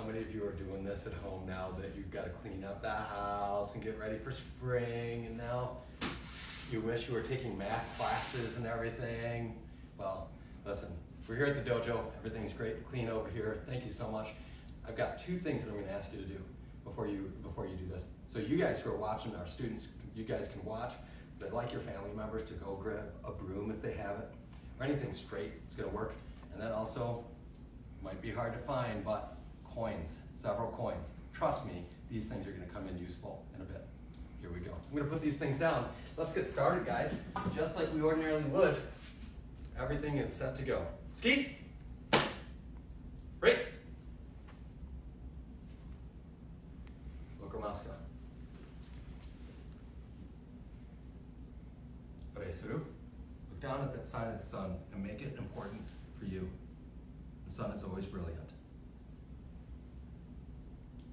many of you are doing this at home now that you've got to clean up the house and get ready for spring, and now you wish you were taking math classes and everything? Well, listen, we're here at the dojo. Everything's great and clean over here. Thank you so much. I've got two things that I'm going to ask you to do before you do this. So you guys who are watching, our students, you guys can watch. But I'd like your family members to go grab a broom if they have it, or anything straight. It's going to work. And then also, might be hard to find, but coins, several coins. Trust me, these things are going to come in useful in a bit. Here we go. I'm going to put these things down. Let's get started, guys. Just like we ordinarily would. Everything is set to go. Ski. Break. Lokomaska. Look down at that side of the sun and make it important for you. The sun is always brilliant.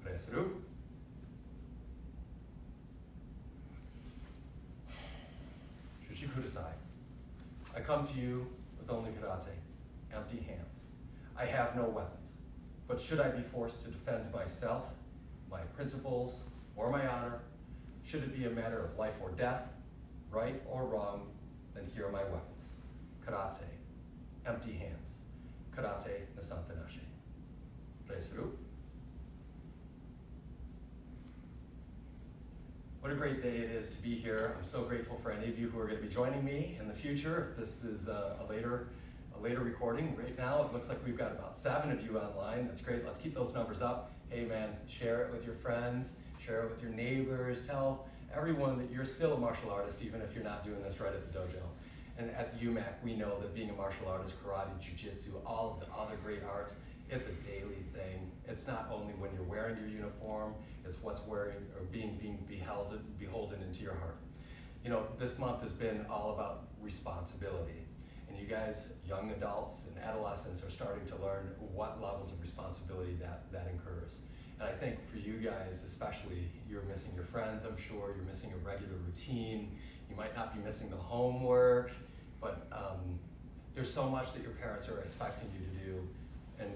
Resuru. Shushikudasai. I come to you with only karate, empty hands. I have no weapons, but should I be forced to defend myself, my principles, or my honor, should it be a matter of life or death, right or wrong, then here are my weapons. Karate, empty hands. Karate nasantanashi. Resuru. What a great day it is to be here. I'm so grateful for any of you who are going to be joining me in the future. If this is a later recording, right now it looks like we've got about 7 of you online. That's great. Let's keep those numbers up. Hey man, share it with your friends, share it with your neighbors, tell everyone that you're still a martial artist, even if you're not doing this right at the dojo. And at UMAC, we know that being a martial artist, karate, jiu-jitsu, all of the other great arts, it's a daily thing. It's not only when you're wearing your uniform, it's what's wearing or being beholden into your heart. You know, this month has been all about responsibility. And you guys, young adults and adolescents, are starting to learn what levels of responsibility that incurs. And I think for you guys especially, you're missing your friends, I'm sure. You're missing a regular routine. You might not be missing the homework, but there's so much that your parents are expecting you to do, and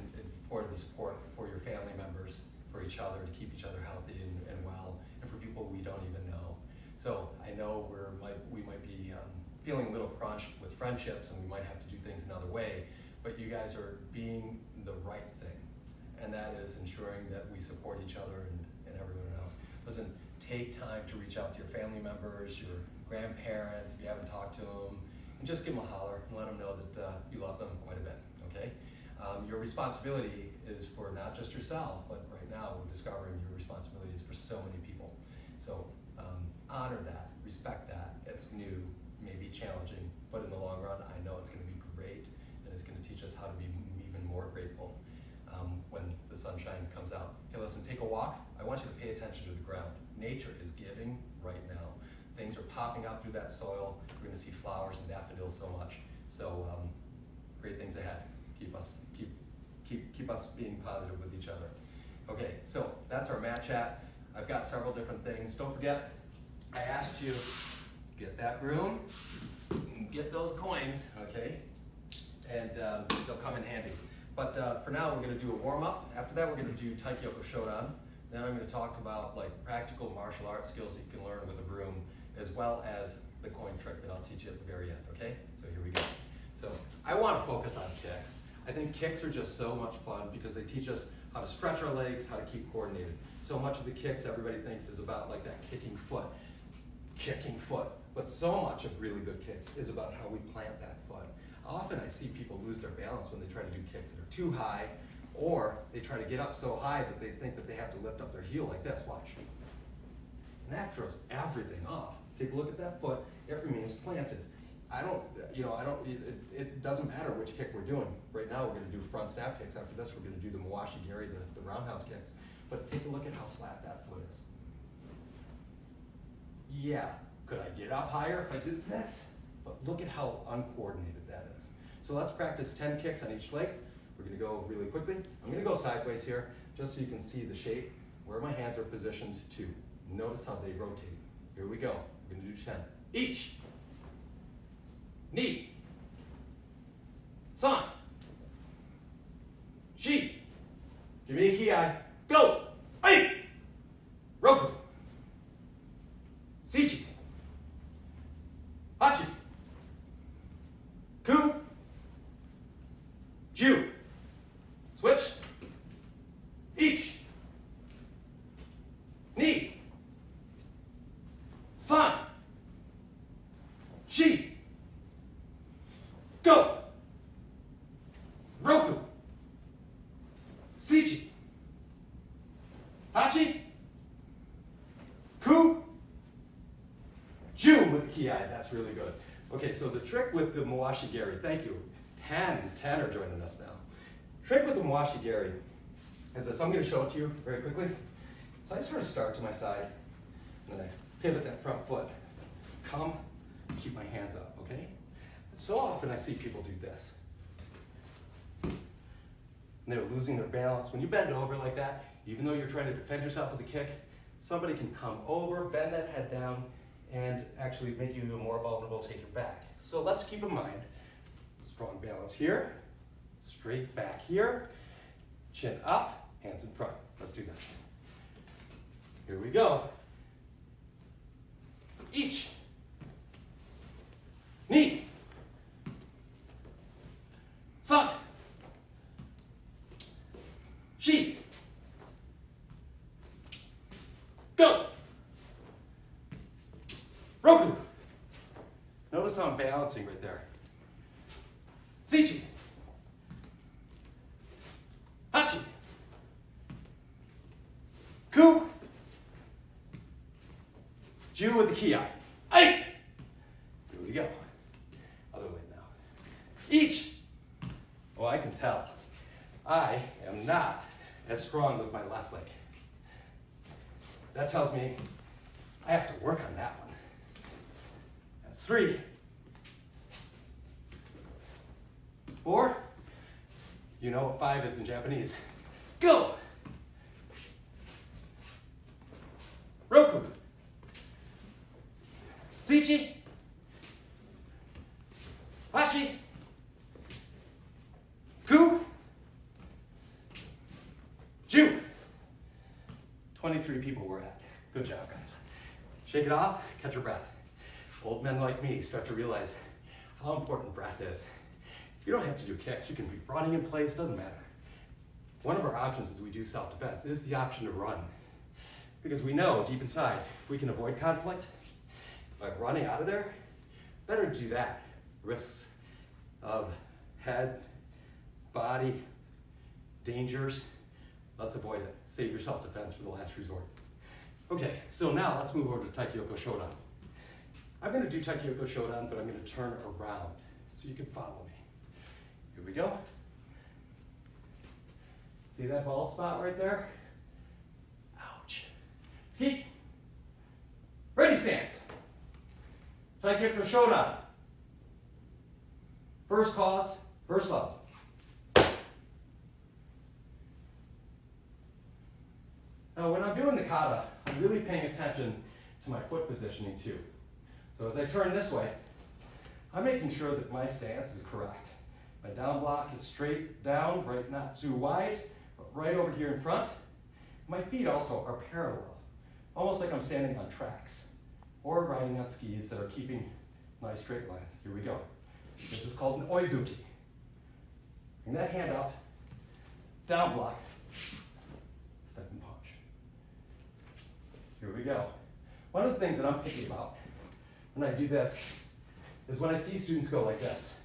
for the support for your family members, for each other, to keep each other healthy and well, and for people we don't even know. So I know we might be feeling a little crunched with friendships, and we might have to do things another way, but you guys are being the right thing. And that is ensuring that we support each other and everyone else. Listen, take time to reach out to your family members, your grandparents, if you haven't talked to them, and just give them a holler and let them know that you love them quite a bit, okay? Your responsibility is for not just yourself, but right now we're discovering your responsibility is for so many people. So honor that, respect that. It's new, maybe challenging, but in the long run, I know it's gonna be great, and it's gonna teach us how to be even more grateful when the sunshine comes out. Hey, listen, take a walk. I want you to pay attention to the ground. Nature is giving right now. Things are popping out through that soil. We're going to see flowers and daffodils so much. So great things ahead. Keep us being positive with each other. Okay, so that's our mat chat. I've got several different things. Don't forget, I asked you, get that broom, get those coins, okay? And they'll come in handy. But for now, we're going to do a warm-up. After that, we're going to do Taikyoku Shodan. Then I'm going to talk about like practical martial arts skills that you can learn with a broom, as well as the coin trick that I'll teach you at the very end, okay? So here we go. So I want to focus on kicks. I think kicks are just so much fun because they teach us how to stretch our legs, how to keep coordinated. So much of the kicks everybody thinks is about like that kicking foot. But so much of really good kicks is about how we plant that foot. Often I see people lose their balance when they try to do kicks that are too high, or they try to get up so high that they think that they have to lift up their heel like this, watch. And that throws everything off. Take a look at that foot, it remains planted. It doesn't matter which kick we're doing. Right now we're gonna do front snap kicks. After this we're gonna do the Mawashi Gari, the roundhouse kicks. But take a look at how flat that foot is. Yeah, could I get up higher if I did this? But look at how uncoordinated that is. So let's practice 10 kicks on each leg. We're gonna go really quickly. I'm gonna go sideways here, just so you can see the shape, where my hands are positioned to. Notice how they rotate. Here we go. We're gonna do 10. Each. Ni. San. Shi. Give me a ki. Go. Hey. Roku. Sichi. Hachi. Ku. Ju. Switch. Ich. Ni. San. Shi. Go. Roku. Sichi. Hachi. Ku. Ju with the ki. That's really good. Okay, so the trick with the Mawashi Gari, thank you. 10 are joining us now. Trick with the Mawashi Gari is this. I'm going to show it to you very quickly. So I sort of start to my side, and then I pivot that front foot. Come, keep my hands up, okay? So often I see people do this. And they're losing their balance. When you bend over like that, even though you're trying to defend yourself with a kick, somebody can come over, bend that head down, and actually make you even more vulnerable, take your back. So let's keep in mind, strong balance here, straight back here, chin up, hands in front. Let's do this. Here we go. Each. Knee. Sun. Chi. Go. Roku. Notice how I'm balancing right there. Sichi. Hachi. Ku. Ju with the ki. Hey. Here we go. Other leg now. Each. Oh, I can tell. I am not as strong with my left leg. That tells me I have to work on that one. That's 3. 4. You know what 5 is in Japanese. Go! Roku. Sichi. Hachi. Ku. Ju. 23 people we're at. Good job, guys. Shake it off, catch your breath. Old men like me start to realize how important breath is. You don't have to do kicks. You can be running in place, doesn't matter. One of our options as we do self-defense is the option to run. Because we know deep inside, if we can avoid conflict by running out of there, better to do that. Risks of head, body, dangers, let's avoid it. Save your self-defense for the last resort. Okay, so now let's move over to Taikyoko Shodan. I'm going to do Taikyoko Shodan, but I'm going to turn around so you can follow me. Here we go. See that ball spot right there? Ouch. Keep. Ready stance. Taikyoko Shodan. First cause, first level. Now when I'm doing the kata, I'm really paying attention to my foot positioning too. So as I turn this way, I'm making sure that my stance is correct. My down block is straight down, right, not too wide, but right over here in front. My feet also are parallel, almost like I'm standing on tracks or riding on skis that are keeping nice straight lines. Here we go. This is called an oizuki. Bring that hand up, down block, step and punch. Here we go. One of the things that I'm thinking about when I do this is when I see students go like this.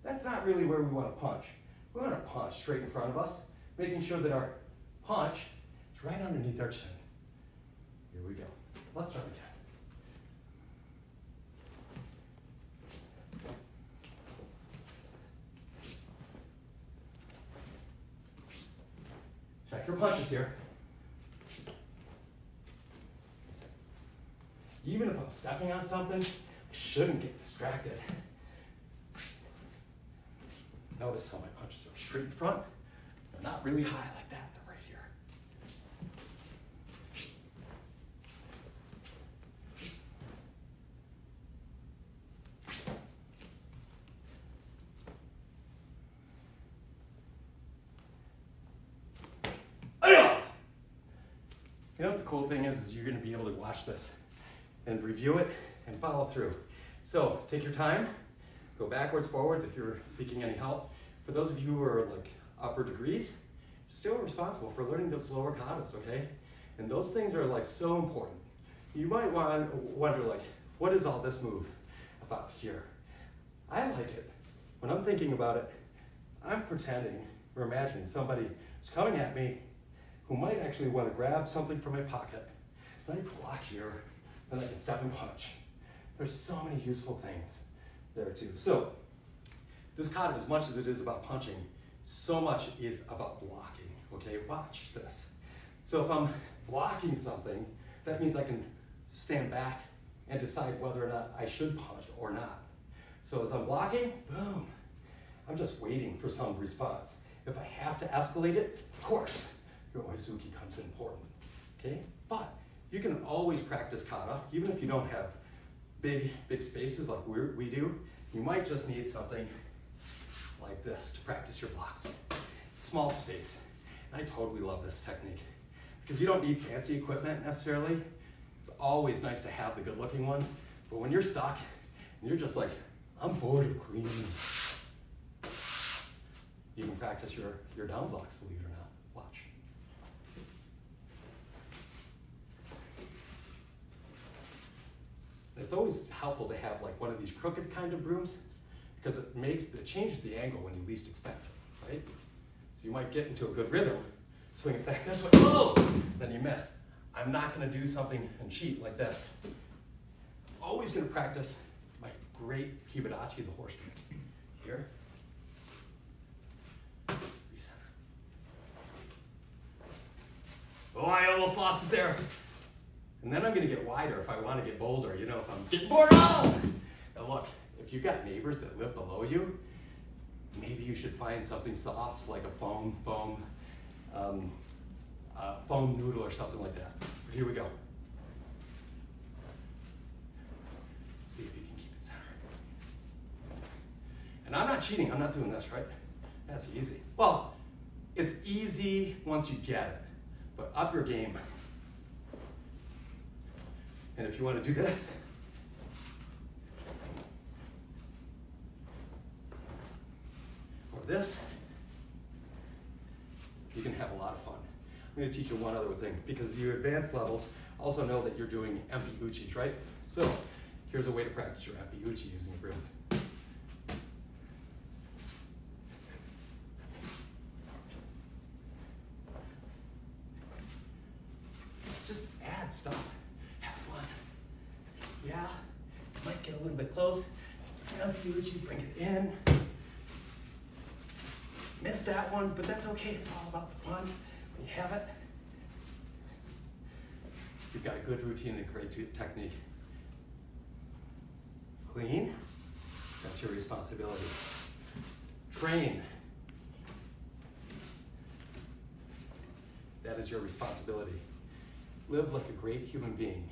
That's not really where we want to punch. We want to punch straight in front of us, making sure that our punch is right underneath our chin. Here we go. Let's start again. Check your punches here. Even if I'm stepping on something, I shouldn't get distracted. Notice how my punches are straight in front. They're not really high like that. They're right here. You know what the cool thing is you're gonna be able to watch this and review it and follow through. So take your time, go backwards, forwards if you're seeking any help. For those of you who are like upper degrees, still responsible for learning those lower katas, okay? And those things are like so important. You might wonder like, what is all this move about here? I like it. When I'm thinking about it, I'm pretending or imagining somebody is coming at me who might actually want to grab something from my pocket. Then I block here, then I can step and punch. There's so many useful things there too. So this kata, as much as it is about punching, so much is about blocking, okay? Watch this. So if I'm blocking something, that means I can stand back and decide whether or not I should punch or not. So as I'm blocking, boom, I'm just waiting for some response. If I have to escalate it, of course, your oizuki comes in important, okay? But you can always practice kata, even if you don't have big spaces like we do. You might just need something like this to practice your blocks. Small space. And I totally love this technique because you don't need fancy equipment necessarily. It's always nice to have the good looking ones, but when you're stuck and you're just like, I'm bored of cleaning, you can practice your down blocks, believe it or not. Watch. It's always helpful to have like one of these crooked kind of brooms because it changes the angle when you least expect it, right? So you might get into a good rhythm, swing it back this way, oh, then you miss. I'm not gonna do something and cheat like this. Always gonna practice my great Kibadachi, the horse stance. Here. Recenter. Oh, I almost lost it there. And then I'm gonna get wider if I wanna get bolder, you know, if I'm getting bored. Oh! Now look, if you've got neighbors that live below you, maybe you should find something soft like a foam noodle or something like that. Here we go. See if you can keep it centered. And I'm not cheating, I'm not doing this, right? That's easy. Well, it's easy once you get it, but up your game. And if you want to do this, or this, you can have a lot of fun. I'm going to teach you one other thing, because your advanced levels also know that you're doing empty uchis, right? So here's a way to practice your empty uchi using a broom. Just add stuff. Have fun. Yeah, you might get a little bit close. Empty uchi, bring it in. Missed that one, but that's okay. It's all about the fun. When you have it, you've got a good routine and a great technique. Clean, that's your responsibility. Train, that is your responsibility. Live like a great human being.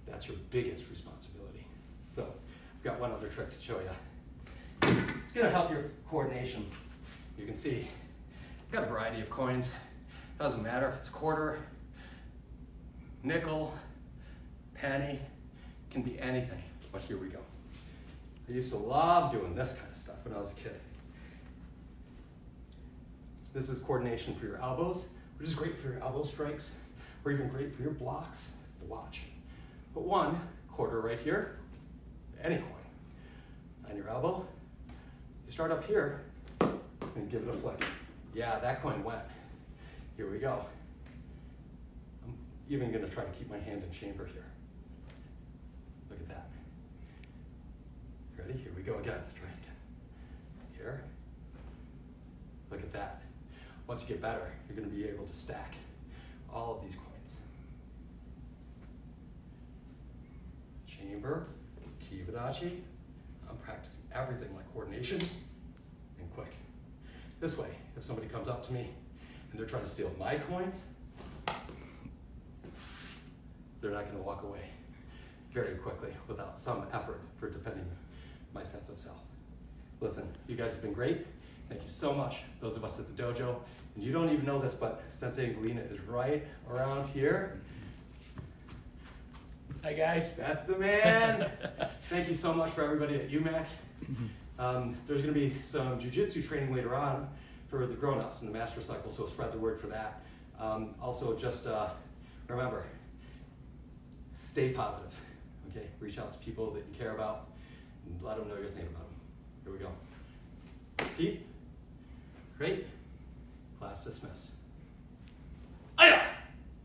That's your biggest responsibility. So, I've got one other trick to show you. It's gonna help your coordination. You can see, I've got a variety of coins. Doesn't matter if it's quarter, nickel, penny, can be anything, but here we go. I used to love doing this kind of stuff when I was a kid. This is coordination for your elbows, which is great for your elbow strikes, or even great for your blocks to watch. But one quarter right here, any coin on your elbow, you start up here and give it a flick. Yeah, that coin went. Here we go. I'm even gonna try to keep my hand in chamber here. Look at that. Ready? Here we go again. Try it again. Here. Look at that. Once you get better, you're gonna be able to stack all of these coins. Chamber, Kibadachi. I'm practicing everything like coordination and quick. This way, if somebody comes up to me and they're trying to steal my coins, they're not going to walk away very quickly without some effort for defending my sense of self. Listen, you guys have been great. Thank you so much, those of us at the dojo. And you don't even know this, but Sensei Galena is right around here. Hi guys. That's the man. Thank you so much for everybody at UMAC. There's going to be some jiu-jitsu training later on for the grown-ups in the master cycle, so spread the word for that. Also, just remember, stay positive. Okay, reach out to people that you care about and let them know you're thinking about them. Here we go. Ski. Great. Class dismissed.